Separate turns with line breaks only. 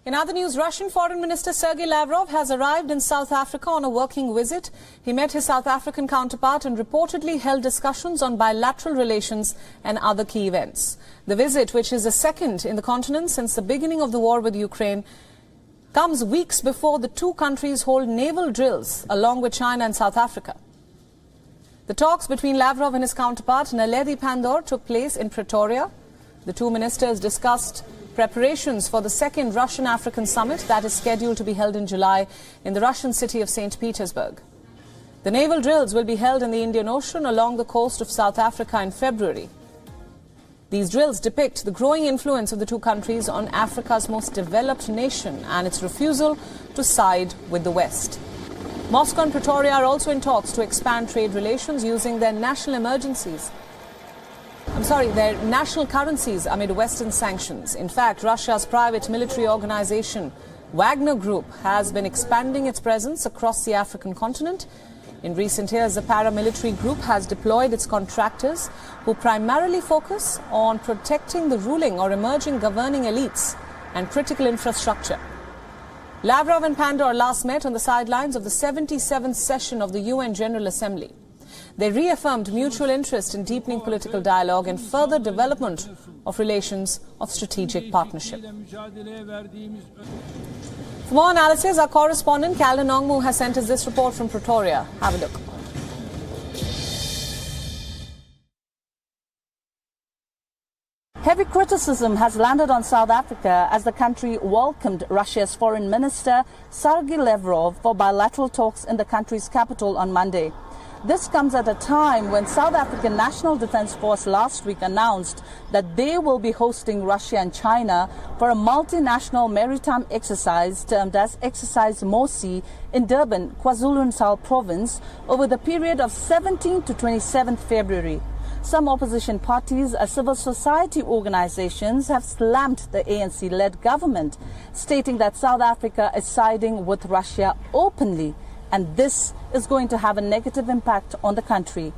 In other news, Russian Foreign Minister Sergei Lavrov has arrived in South Africa on a working visit. He met his South African counterpart and reportedly held discussions on bilateral relations and other key events. The visit, which is the second in the continent since the beginning of the war with Ukraine, comes weeks before the two countries hold naval drills along with China and South Africa. The talks between Lavrov and his counterpart Naledi Pandor took place in Pretoria. The two ministers discussed preparations for the second Russian-African summit that is scheduled to be held in July in the Russian city of St. Petersburg. The naval drills will be held in the Indian Ocean along the coast of South Africa in February. These drills depict the growing influence of the two countries on Africa's most developed nation and its refusal to side with the West. Moscow and Pretoria are also in talks to expand trade relations using their national currencies amid Western sanctions. In fact, Russia's private military organization, Wagner Group, has been expanding its presence across the African continent. In recent years, the paramilitary group has deployed its contractors who primarily focus on protecting the ruling or emerging governing elites and critical infrastructure. Lavrov and Pandor last met on the sidelines of the 77th session of the UN General Assembly. They reaffirmed mutual interest in deepening political dialogue and further development of relations of strategic partnership. For more analysis, our correspondent Calder Nongmu has sent us this report from Pretoria. Have a look.
Heavy criticism has landed on South Africa as the country welcomed Russia's Foreign Minister Sergei Lavrov for bilateral talks in the country's capital on Monday. This comes at a time when South African National Defence Force last week announced that they will be hosting Russia and China for a multinational maritime exercise termed as Exercise Mosi in Durban, KwaZulu-Natal province over the period of 17 to 27 February. Some opposition parties and civil society organizations have slammed the ANC-led government, stating that South Africa is siding with Russia openly, and this is going to have a negative impact on the country.